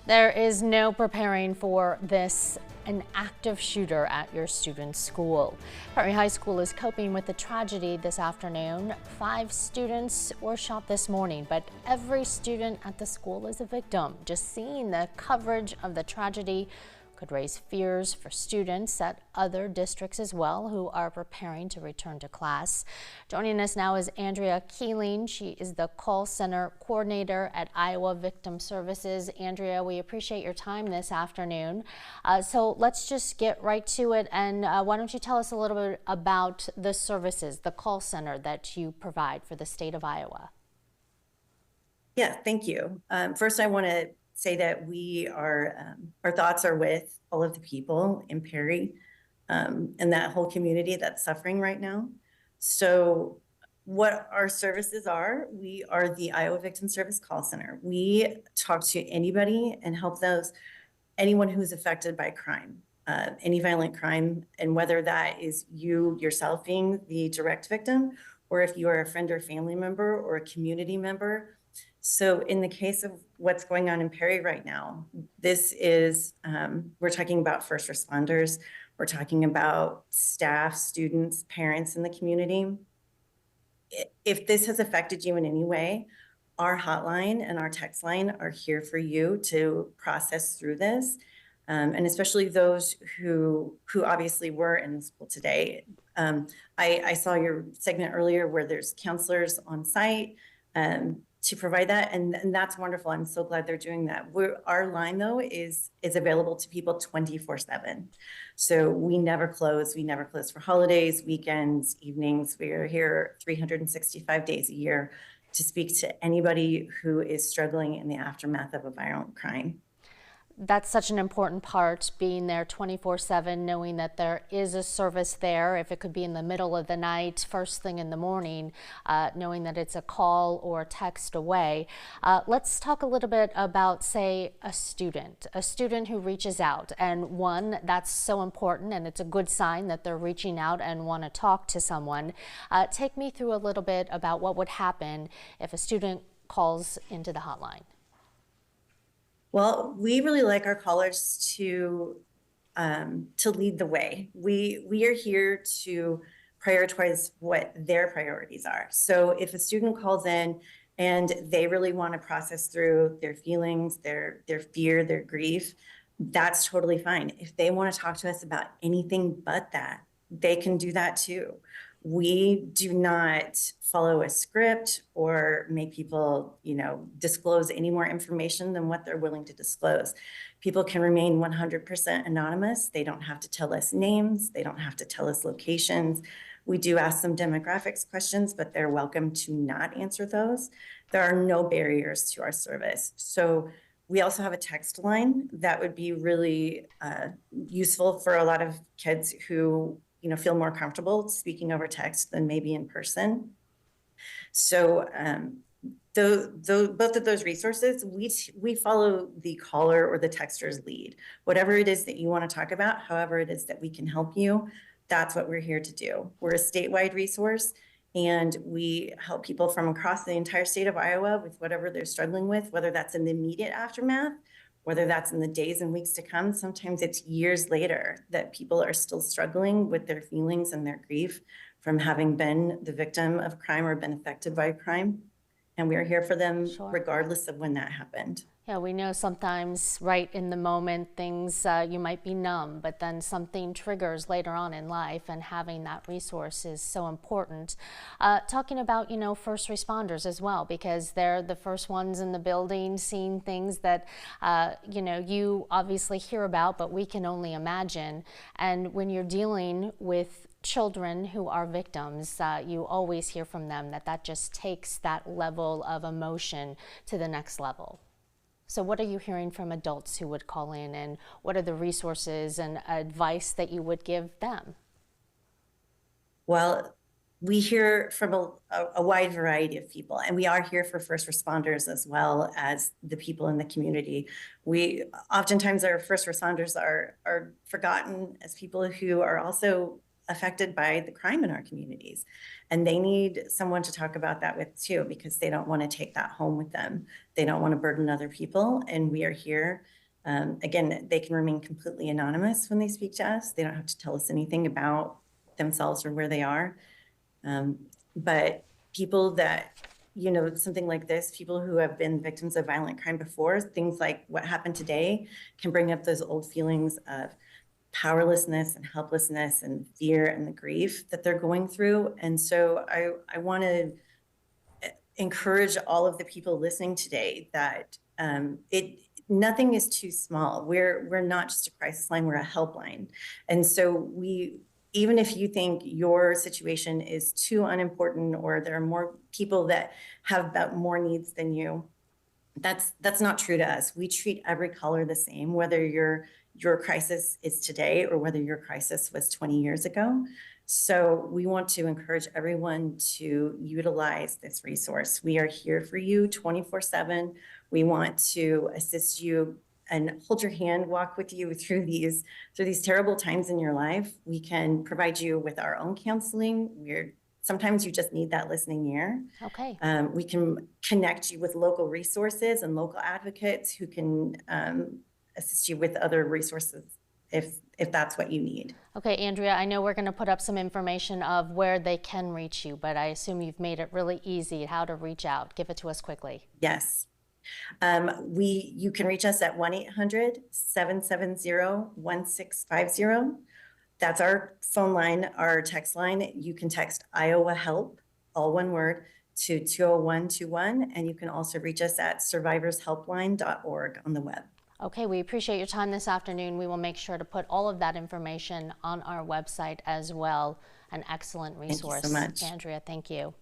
There is no preparing for this, an active shooter at your student's school. Prairie High School is coping with the tragedy this afternoon. 5 students were shot this morning, but every student at the school is a victim. Just seeing the coverage of the tragedy could raise fears for students at other districts as well who are preparing to return to class. Joining us now is Andrea Keeling. She is the call center coordinator at Iowa Victim Services. Andrea, we appreciate your time this afternoon. So let's just get right to it. And why don't you tell us a little bit about the services, the call center that you provide for the state of Iowa? Yeah, thank you. First, I want to say that we are, our thoughts are with all of the people in Perry and that whole community that's suffering right now. So what our services are, we are the Iowa Victim Service Call Center. We talk to anybody and help anyone who's affected by crime, any violent crime, and whether that is you yourself being the direct victim, or if you are a friend or family member or a community member. So in the case of what's going on in Perry right now, this is, we're talking about first responders, we're talking about staff, students, parents in the community. If this has affected you in any way, our hotline and our text line are here for you to process through this. And especially those who obviously were in the school today. I saw your segment earlier where there's counselors on site to provide that, and that's wonderful. I'm so glad they're doing that. Our line though is available to people 24/7. So we never close. We never close for holidays, weekends, evenings. We are here 365 days a year to speak to anybody who is struggling in the aftermath of a violent crime. That's such an important part, being there 24/7, knowing that there is a service there. If it could be in the middle of the night, first thing in the morning, knowing that it's a call or a text away. Let's talk a little bit about, say, a student who reaches out. And one, that's so important, and it's a good sign that they're reaching out and want to talk to someone. Take me through a little bit about what would happen if a student calls into the hotline. Well, we really like our callers to lead the way. We are here to prioritize what their priorities are. So if a student calls in and they really want to process through their feelings, their fear, their grief, that's totally fine. If they want to talk to us about anything but that, they can do that too. We do not follow a script or make people, disclose any more information than what they're willing to disclose. People can remain 100% anonymous. They don't have to tell us names. They don't have to tell us locations. We do ask some demographics questions, but they're welcome to not answer those. There are no barriers to our service. So we also have a text line that would be really useful for a lot of kids who feel more comfortable speaking over text than maybe in person. So both of those resources, we follow the caller or the texter's lead. Whatever it is that you want to talk about, however it is that we can help you, that's what we're here to do. We're a statewide resource, and we help people from across the entire state of Iowa with whatever they're struggling with, whether that's in the immediate aftermath, whether that's in the days and weeks to come. Sometimes it's years later that people are still struggling with their feelings and their grief from having been the victim of crime or been affected by crime. And we are here for them regardless of when that happened. Yeah, we know sometimes right in the moment things, you might be numb, but then something triggers later on in life, and having that resource is so important. Talking about, first responders as well, because they're the first ones in the building seeing things that, you obviously hear about, but we can only imagine. And when you're dealing with children who are victims, you always hear from them that just takes that level of emotion to the next level. So what are you hearing from adults who would call in, and what are the resources and advice that you would give them? Well, we hear from a wide variety of people, and we are here for first responders as well as the people in the community. We oftentimes, our first responders are forgotten as people who are also affected by the crime in our communities. And they need someone to talk about that with too, because they don't want to take that home with them. They don't want to burden other people. And we are here. Again, they can remain completely anonymous when they speak to us. They don't have to tell us anything about themselves or where they are. But people that, something like this, people who have been victims of violent crime before, things like what happened today can bring up those old feelings of powerlessness and helplessness and fear and the grief that they're going through. And so I want to encourage all of the people listening today that nothing is too small. We're not just a crisis line, we're a helpline. And so even if you think your situation is too unimportant or there are more people that have more needs than you, that's not true to us. We treat every caller the same, whether your crisis is today or whether your crisis was 20 years ago. So we want to encourage everyone to utilize this resource. We are here for you 24/7. We want to assist you and hold your hand, walk with you through these terrible times in your life. We can provide you with our own counseling. Sometimes you just need that listening ear. Okay. We can connect you with local resources and local advocates who can assist you with other resources if that's what you need. Okay, Andrea, I know we're going to put up some information of where they can reach you, but I assume you've made it really easy how to reach out. Give it to us quickly. Yes. You can reach us at 1-800-770-1650. That's our phone line. Our text line, you can text Iowa Help, all one word, to 20121, and you can also reach us at survivorshelpline.org on the web. Okay, we appreciate your time this afternoon. We will make sure to put all of that information on our website as well. An excellent resource. Thank you so much. Andrea, thank you.